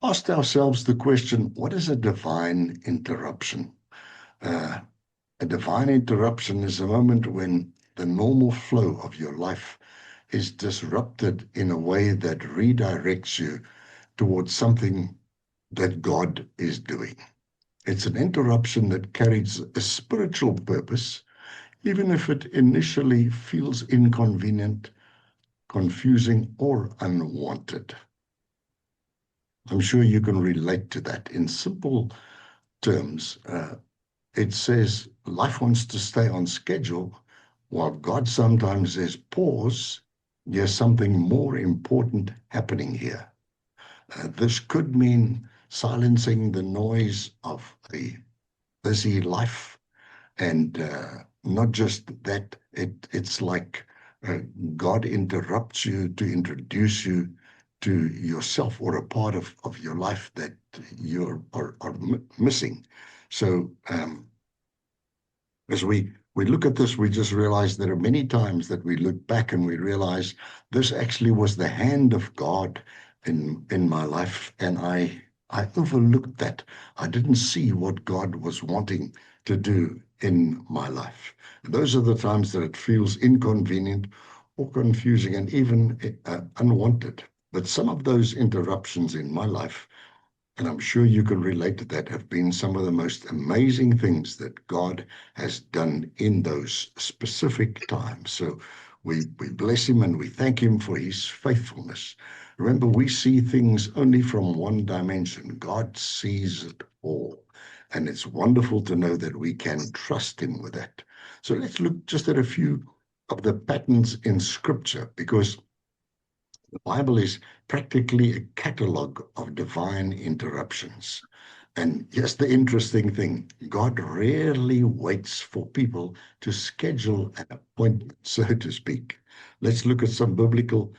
asked ourselves the question, what is a divine interruption? Uh, a divine interruption is a moment when the normal flow of your life is disrupted in a way that redirects you towards something that God is doing. It's an interruption that carries a spiritual purpose, even if it initially feels inconvenient, confusing, or unwanted. I'm sure you can relate to that. In simple terms, it says life wants to stay on schedule, while God sometimes says, pause, there's something more important happening here. This could mean silencing the noise of a busy life, and not just that, it's like uh, God interrupts you to introduce you to yourself or a part of your life that are missing. So as we look at this, we just realize there are many times that we look back and we realize this actually was the hand of God in my life, and I overlooked that. I didn't see what God was wanting to do in my life. Those are the times that it feels inconvenient or confusing and even unwanted. But some of those interruptions in my life, and I'm sure you can relate to that, have been some of the most amazing things that God has done in those specific times. So we bless him and we thank him for his faithfulness. Remember, we see things only from one dimension. God sees it all. And it's wonderful to know that we can trust him with that. So let's look just at a few of the patterns in Scripture, because the Bible is practically a catalogue of divine interruptions. And here's the interesting thing: God rarely waits for people to schedule an appointment, so to speak. Let's look at some biblical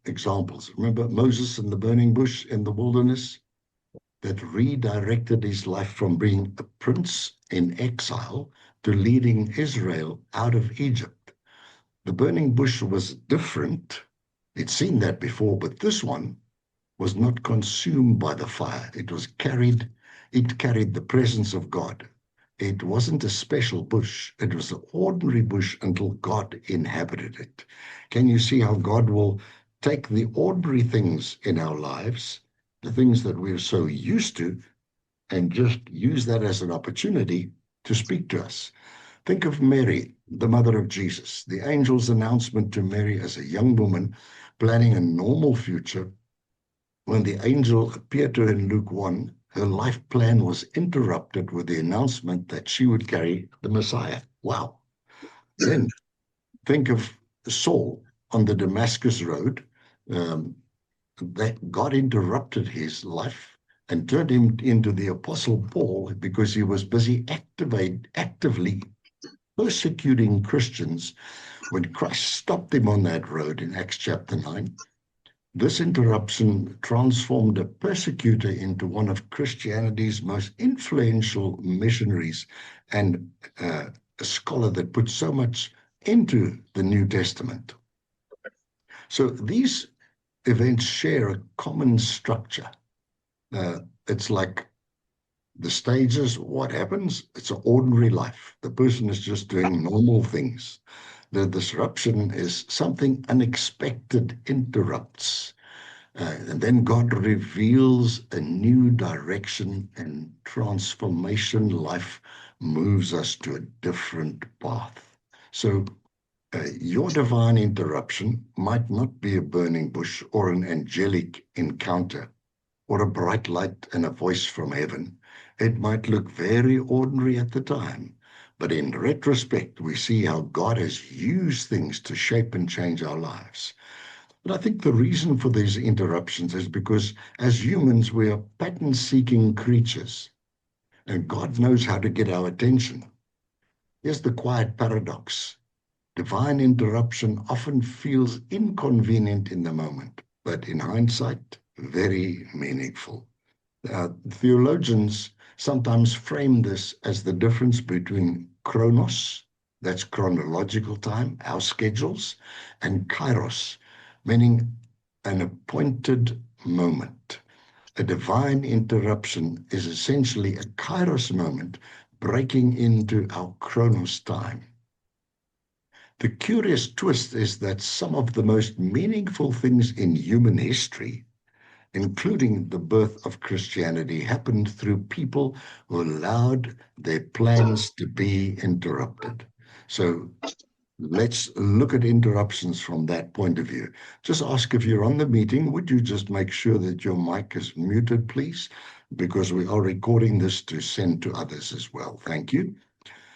examples. Remember Moses and the burning bush in the wilderness that redirected his life from being a prince in exile to leading Israel out of Egypt. The burning bush was different. It's seen that before, but this one was not consumed by the fire. It carried the presence of God. It wasn't a special bush. It was an ordinary bush until God inhabited it. Can you see how God will take the ordinary things in our lives, the things that we're so used to, and just use that as an opportunity to speak to us? Think of Mary, the mother of Jesus. The angel's announcement to Mary as a young woman planning a normal future. When the angel appeared to her in Luke 1, her life plan was interrupted with the announcement that she would carry the Messiah. Wow. Then think of Saul on the Damascus Road. Um, that God interrupted his life and turned him into the Apostle Paul because he was busy actively persecuting Christians when Christ stopped him on that road in Acts chapter 9. This interruption transformed a persecutor into one of Christianity's most influential missionaries and a scholar that put so much into the New Testament. So these events share a common structure. It's like the stages, what happens? It's an ordinary life. The person is just doing normal things. The disruption is something unexpected interrupts. And then God reveals a new direction and transformation. Life moves us to a different path. So your divine interruption might not be a burning bush or an angelic encounter or a bright light and a voice from heaven. It might look very ordinary at the time, but in retrospect, we see how God has used things to shape and change our lives. But I think the reason for these interruptions is because as humans, we are pattern-seeking creatures, and God knows how to get our attention. Here's the quiet paradox. Divine interruption often feels inconvenient in the moment, but in hindsight, very meaningful. Theologians sometimes frame this as the difference between chronos, that's chronological time, our schedules, and kairos, meaning an appointed moment. A divine interruption is essentially a kairos moment breaking into our chronos time. The curious twist is that some of the most meaningful things in human history, including the birth of Christianity, happened through people who allowed their plans to be interrupted. So let's look at interruptions from that point of view. Just ask, if you're on the meeting, would you just make sure that your mic is muted, please? Because we are recording this to send to others as well. Thank you.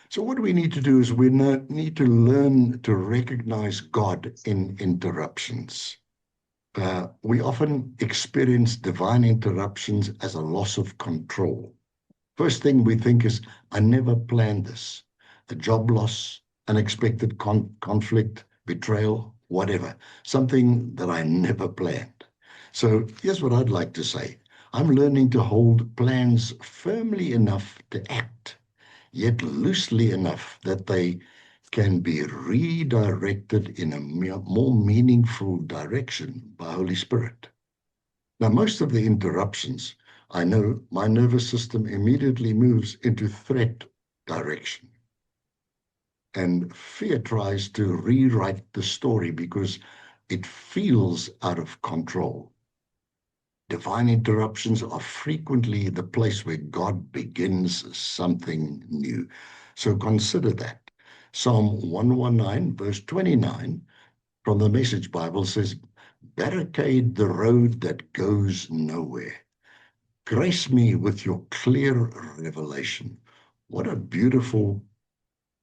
So what we need to do is we need to learn to recognize God in interruptions. We often experience divine interruptions as a loss of control. First thing we think is, I never planned this. A job loss, unexpected conflict, betrayal, whatever. Something that I never planned. So here's what I'd like to say. I'm learning to hold plans firmly enough to act, yet loosely enough that they can be redirected in a more meaningful direction by Holy Spirit. Now, most of the interruptions, I know my nervous system immediately moves into threat direction. And fear tries to rewrite the story because it feels out of control. Divine interruptions are frequently the place where God begins something new. So consider that. Psalm 119, verse 29 from the Message Bible says, barricade the road that goes nowhere. Grace me with your clear revelation. What a beautiful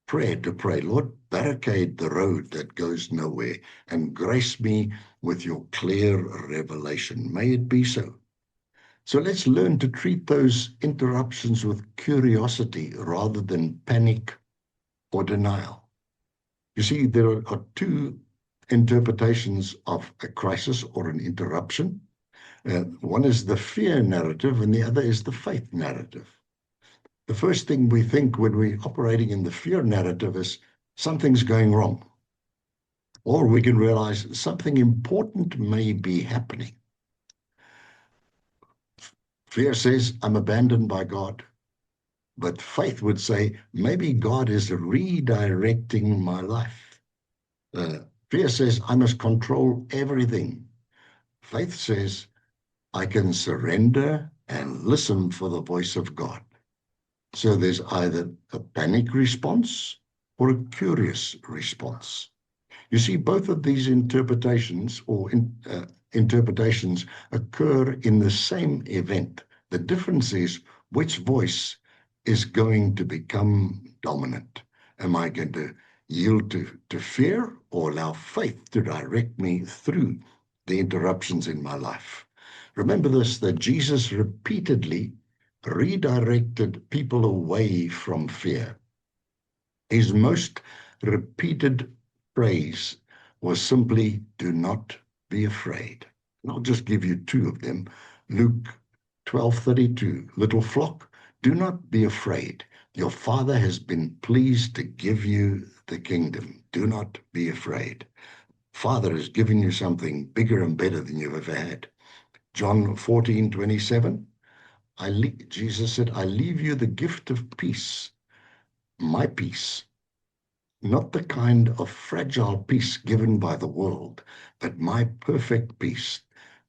prayer to pray. Lord, barricade the road that goes nowhere and grace me with your clear revelation. May it be so. So let's learn to treat those interruptions with curiosity rather than panic or denial. You see, there are two interpretations of a crisis or an interruption. One is the fear narrative and the other is the faith narrative. The first thing we think when we're operating in the fear narrative is something's going wrong. Or we can realize something important may be happening. Fear says, I'm abandoned by God. But faith would say, maybe God is redirecting my life. Fear says, I must control everything. Faith says, I can surrender and listen for the voice of God. So there's either a panic response or a curious response. You see, both of these interpretations interpretations occur in the same event. The difference is which voice is going to become dominant. Am I going to yield to fear or allow faith to direct me through the interruptions in my life? Remember this, that Jesus repeatedly redirected people away from fear. His most repeated phrase was simply, do not be afraid. And I'll just give you two of them. Luke 12:32, little flock, do not be afraid. Your Father has been pleased to give you the kingdom. Do not be afraid. Father has given you something bigger and better than you've ever had. John 14:27, Jesus said, I leave you the gift of peace, my peace, not the kind of fragile peace given by the world, but my perfect peace.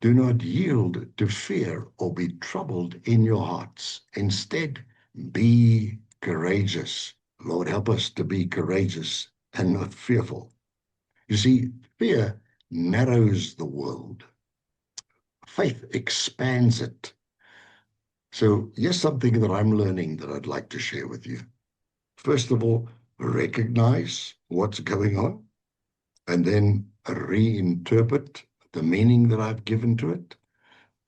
Do not yield to fear or be troubled in your hearts. Instead, be courageous. Lord, help us to be courageous and not fearful. You see, fear narrows the world. Faith expands it. So here's something that I'm learning that I'd like to share with you. First of all, recognize what's going on and then reinterpret the meaning that I've given to it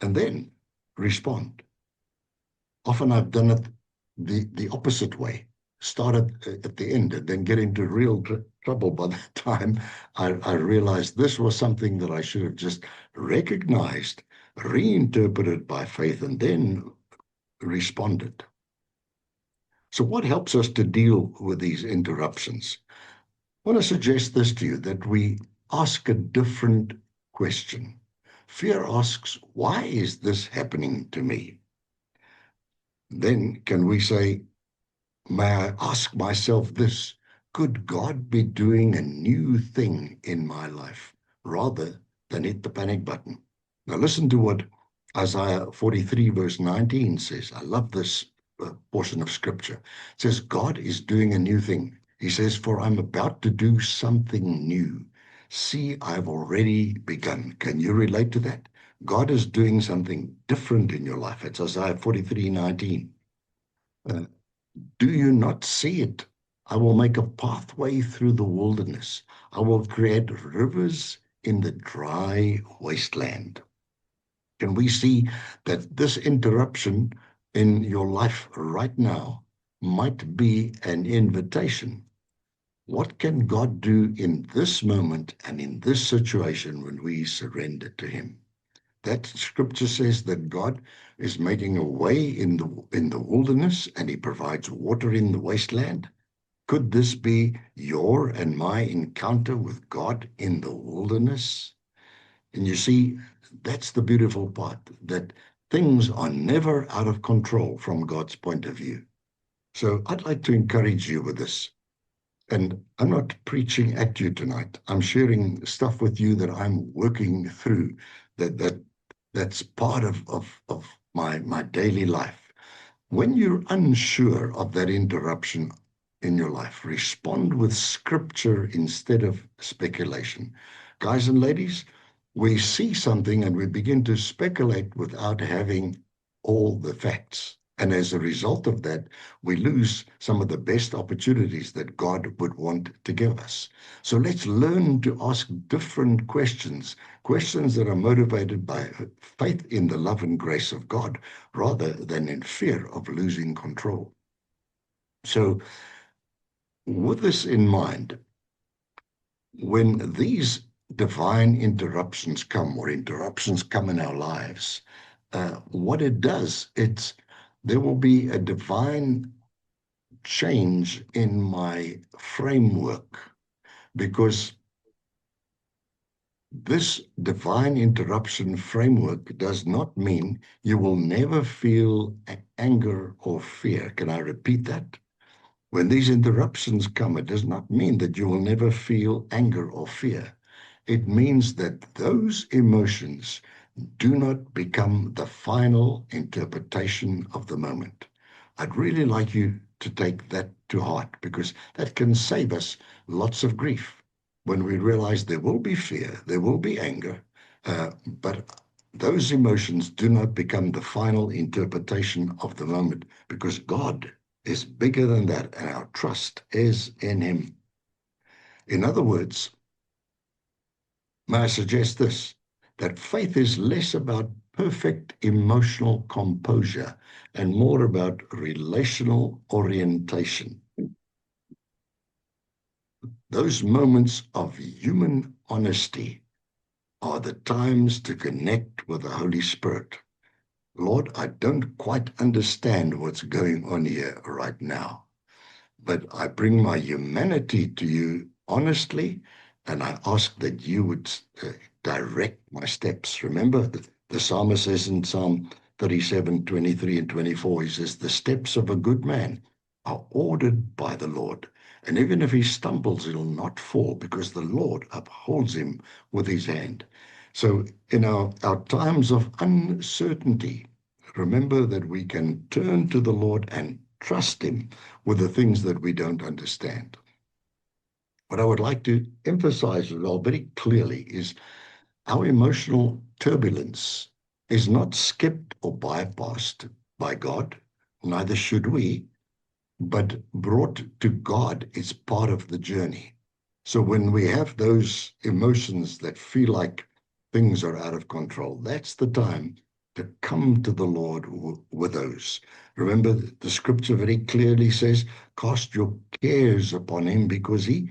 and then respond. Often I've done it the opposite way, start at the end and then get into real trouble by the time I realized this was something that I should have just recognized, reinterpreted by faith, and then responded. So what helps us to deal with these interruptions? I want to suggest this to you, that we ask a different question. Fear asks, why is this happening to me? Then can we say, may I ask myself this, could God be doing a new thing in my life rather than hit the panic button? Now listen to what Isaiah 43 verse 19 says. I love this portion of scripture. It says, God is doing a new thing. He says, for I'm about to do something new. See, I've already begun. Can you relate to that? God is doing something different in your life. It's Isaiah 43:19. Uh, do you not see it? I will make a pathway through the wilderness. I will create rivers in the dry wasteland. Can we see that this interruption in your life right now might be an invitation? What can God do in this moment and in this situation when we surrender to Him? That scripture says that God is making a way in the wilderness, and He provides water in the wasteland. Could this be your and my encounter with God in the wilderness? And you see, that's the beautiful part, that things are never out of control from God's point of view. So I'd like to encourage you with this. And I'm not preaching at you tonight. I'm sharing stuff with you that I'm working through, that's part of my daily life. When you're unsure of that interruption in your life, respond with scripture instead of speculation. Guys and ladies, we see something and we begin to speculate without having all the facts. And as a result of that, we lose some of the best opportunities that God would want to give us. So let's learn to ask different questions, questions that are motivated by faith in the love and grace of God, rather than in fear of losing control. So with this in mind, when these divine interruptions come, or interruptions come in our lives, what it does, there will be a divine change in my framework, because this divine interruption framework does not mean you will never feel anger or fear. Can I repeat that? When these interruptions come, it does not mean that you will never feel anger or fear. It means that those emotions do not become the final interpretation of the moment. I'd really like you to take that to heart, because that can save us lots of grief when we realize there will be fear, there will be anger, but those emotions do not become the final interpretation of the moment, because God is bigger than that, and our trust is in Him. In other words, may I suggest this, that faith is less about perfect emotional composure and more about relational orientation. Those moments of human honesty are the times to connect with the Holy Spirit. Lord, I don't quite understand what's going on here right now, but I bring my humanity to you honestly, and I ask that you would direct my steps. Remember, the psalmist says in Psalm 37, 23 and 24, he says, the steps of a good man are ordered by the Lord. And even if he stumbles, he'll not fall, because the Lord upholds him with his hand. So in our times of uncertainty, remember that we can turn to the Lord and trust Him with the things that we don't understand. What I would like to emphasize as well very clearly is our emotional turbulence is not skipped or bypassed by God, neither should we, but brought to God is part of the journey. So when we have those emotions that feel like things are out of control, that's the time to come to the Lord with those. Remember, the scripture very clearly says, cast your cares upon Him because He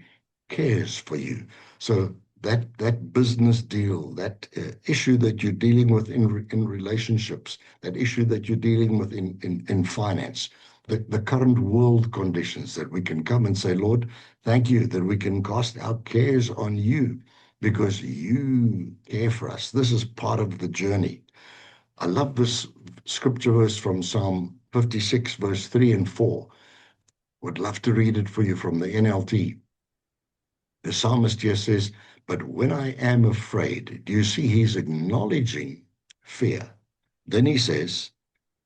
cares for you. So that business deal, that issue that you're dealing with in relationships, that issue that you're dealing with in finance, the current world conditions, that we can come and say, Lord, thank you that we can cast our cares on you, because you care for us. This is part of the journey. I love this scripture verse from Psalm 56, verse 3 and 4. Would love to read it for you from the NLT. The psalmist here says, but when I am afraid, do you see he's acknowledging fear? Then he says,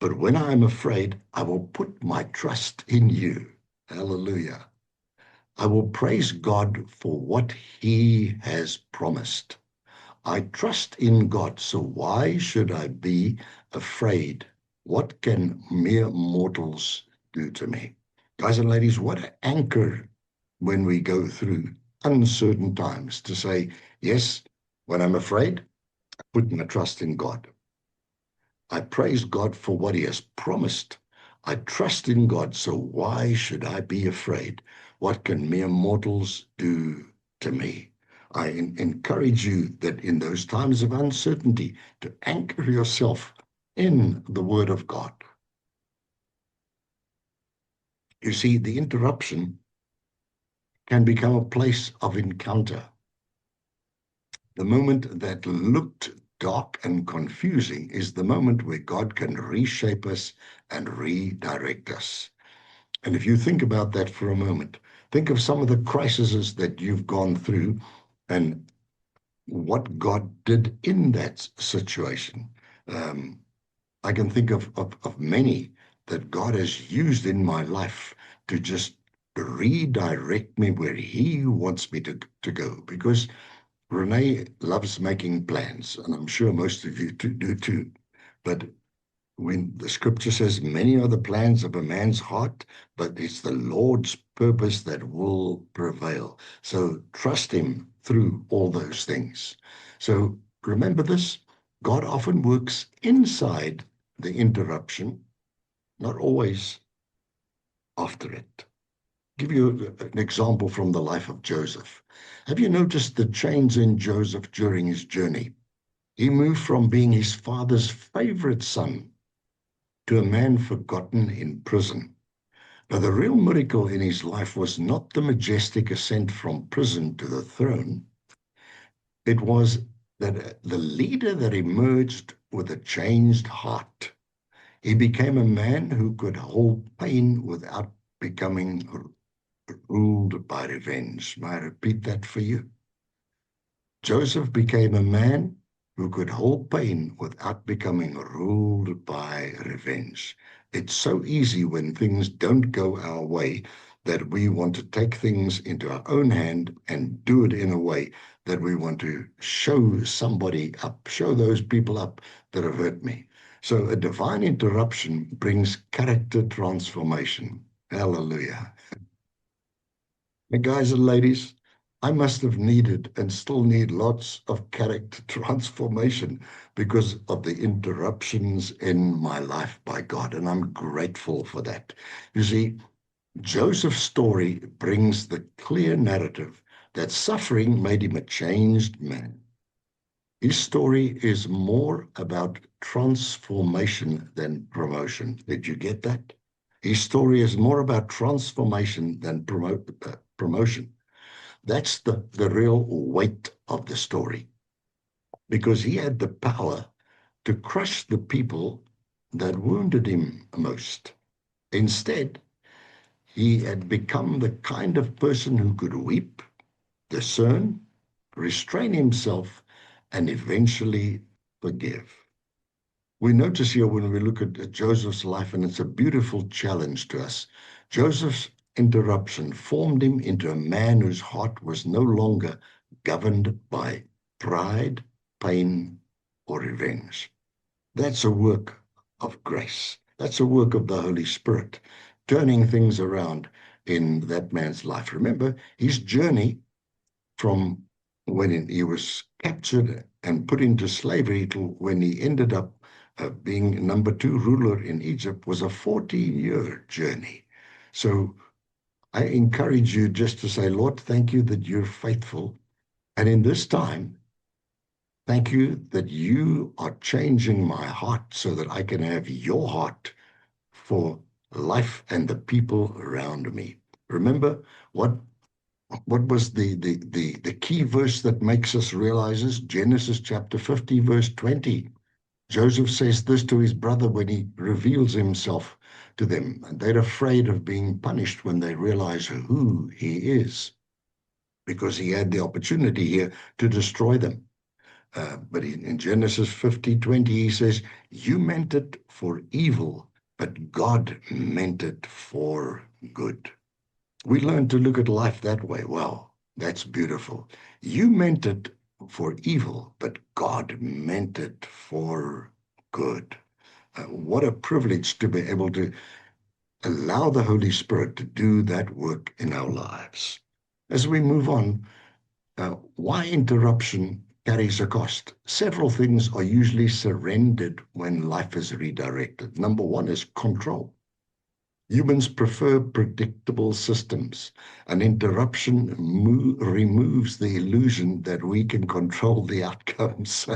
but when I am afraid, I will put my trust in you. Hallelujah. I will praise God for what he has promised. I trust in God, so why should I be afraid? What can mere mortals do to me? Guys and ladies, what an anchor when we go through uncertain times to say, yes, when I'm afraid, I put my trust in God. I praise God for what he has promised. I trust in God, so why should I be afraid? What can mere mortals do to me? I encourage you that in those times of uncertainty, to anchor yourself in the Word of God. You see, the interruption can become a place of encounter. The moment that looked dark and confusing is the moment where God can reshape us and redirect us. And if you think about that for a moment, think of some of the crises that you've gone through and what God did in that situation. I can think of many that God has used in my life to just redirect me where he wants me to go. Because Renee loves making plans, and I'm sure most of you do too. But when the scripture says, many are the plans of a man's heart, but it's the Lord's purpose that will prevail. So trust him through all those things. So remember this, God often works inside the interruption, not always after it. Give you an example from the life of Joseph. Have you noticed the change in Joseph during his journey? He moved from being his father's favorite son to a man forgotten in prison. Now, the real miracle in his life was not the majestic ascent from prison to the throne. It was that the leader that emerged with a changed heart. He became a man who could hold pain without becoming ruled by revenge. May I repeat that for you? Joseph became a man who could hold pain without becoming ruled by revenge. It's so easy when things don't go our way that we want to take things into our own hand and do it in a way that we want to show somebody up, show those people up that have hurt me. So a divine interruption brings character transformation. Hallelujah. And guys and ladies, I must have needed and still need lots of character transformation because of the interruptions in my life by God, and I'm grateful for that. You see, Joseph's story brings the clear narrative that suffering made him a changed man. His story is more about transformation than promotion. Did you get that? His story is more about transformation than promotion. That's the real weight of the story, because he had the power to crush the people that wounded him most. Instead, he had become the kind of person who could weep, discern, restrain himself, and eventually forgive. We notice here when we look at Joseph's life, and it's a beautiful challenge to us. Joseph's interruption formed him into a man whose heart was no longer governed by pride, pain, or revenge. That's a work of grace. That's a work of the Holy Spirit, turning things around in that man's life. Remember, his journey from when he was captured and put into slavery to when he ended up being number 2 ruler in Egypt was a 14-year journey. So I encourage you just to say, Lord, thank you that you're faithful. And in this time, thank you that you are changing my heart so that I can have your heart for life and the people around me. Remember what what was the key verse that makes us realize this? Genesis chapter 50, verse 20. Joseph says this to his brother when he reveals himself to them, and they're afraid of being punished when they realize who he is, because he had the opportunity here to destroy them. But in Genesis 50:20, he says, "You meant it for evil, but God meant it for good." We learn to look at life that way. Wow, that's beautiful. You meant it for evil, but God meant it for good. What a privilege to be able to allow the Holy Spirit to do that work in our lives. As we move on, why interruption carries a cost? Several things are usually surrendered when life is redirected. Number one is control. Humans prefer predictable systems. An interruption removes the illusion that we can control the outcomes.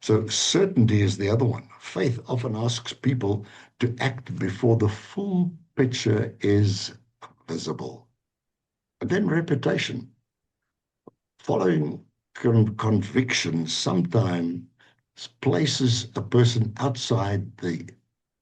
So certainty is the other one. Faith often asks people to act before the full picture is visible. And then reputation. Following conviction sometimes places a person outside the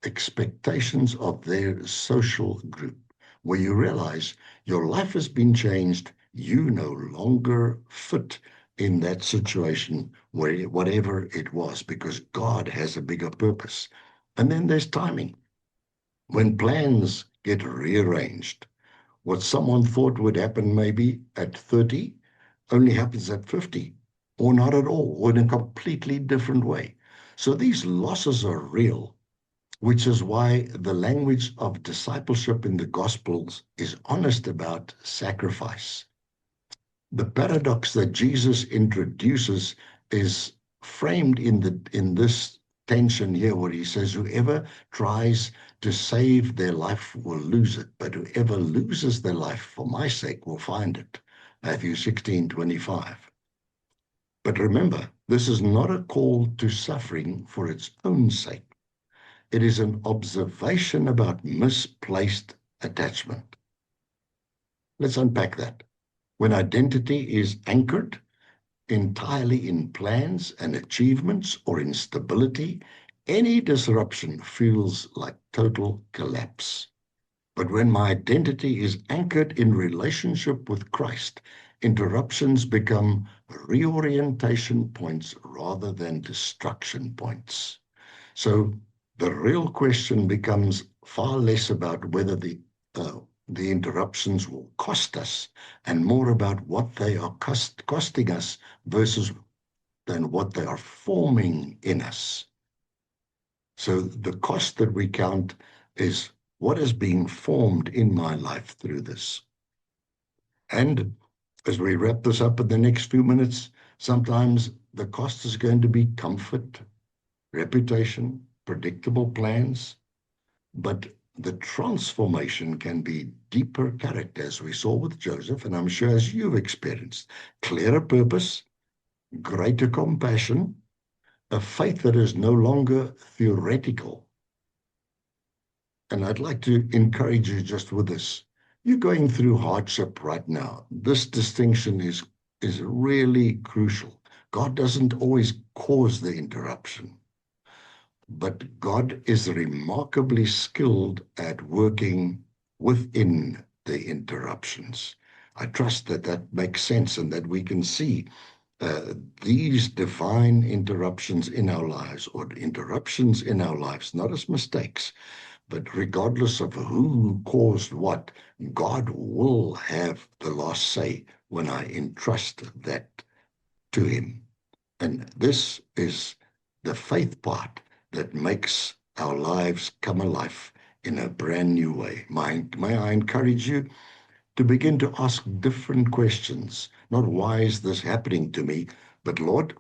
expectations of their social group, where you realize your life has been changed, you no longer fit in that situation, where whatever it was, because God has a bigger purpose. And then there's timing. When plans get rearranged, what someone thought would happen maybe at 30 only happens at 50, or not at all, or in a completely different way. So these losses are real, which is why the language of discipleship in the Gospels is honest about sacrifice. The paradox that Jesus introduces is framed in this tension here, where he says, whoever tries to save their life will lose it, but whoever loses their life for my sake will find it. Matthew 16:25. But remember, this is not a call to suffering for its own sake. It is an observation about misplaced attachment. Let's unpack that. When identity is anchored entirely in plans and achievements or in stability, any disruption feels like total collapse. But when my identity is anchored in relationship with Christ, interruptions become reorientation points rather than destruction points. So the real question becomes far less about whether the interruptions will cost us, and more about what they are costing us versus than what they are forming in us. So the cost that we count is what is being formed in my life through this. And as we wrap this up in the next few minutes, sometimes the cost is going to be comfort, reputation, predictable plans, but the transformation can be deeper character, as we saw with Joseph, and I'm sure as you've experienced, clearer purpose, greater compassion, a faith that is no longer theoretical. And I'd like to encourage you just with this. You're going through hardship right now. This distinction is really crucial. God doesn't always cause the interruption, but God is remarkably skilled at working within the interruptions. I trust that that makes sense and that we can see these divine interruptions in our lives, or interruptions in our lives, not as mistakes, but regardless of who caused what, God will have the last say when I entrust that to him. And this is the faith part that makes our lives come alive in a brand new way. May I encourage you to begin to ask different questions, not why is this happening to me, but Lord,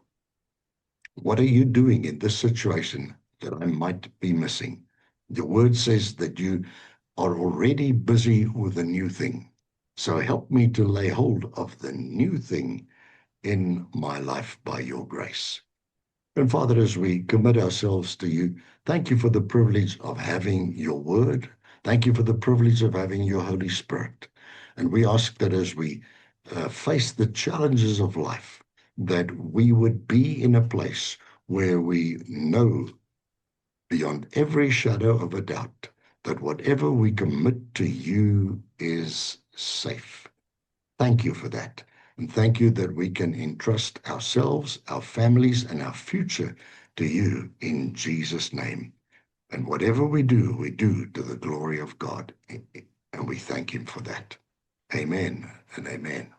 what are you doing in this situation that I might be missing? The word says that you are already busy with a new thing. So help me to lay hold of the new thing in my life by your grace. And Father, as we commit ourselves to you, thank you for the privilege of having your word. Thank you for the privilege of having your Holy Spirit. And we ask that as we face the challenges of life, that we would be in a place where we know beyond every shadow of a doubt that whatever we commit to you is safe. Thank you for that. And thank you that we can entrust ourselves, our families, and our future to you in Jesus' name. And whatever we do to the glory of God. And we thank him for that. Amen and amen.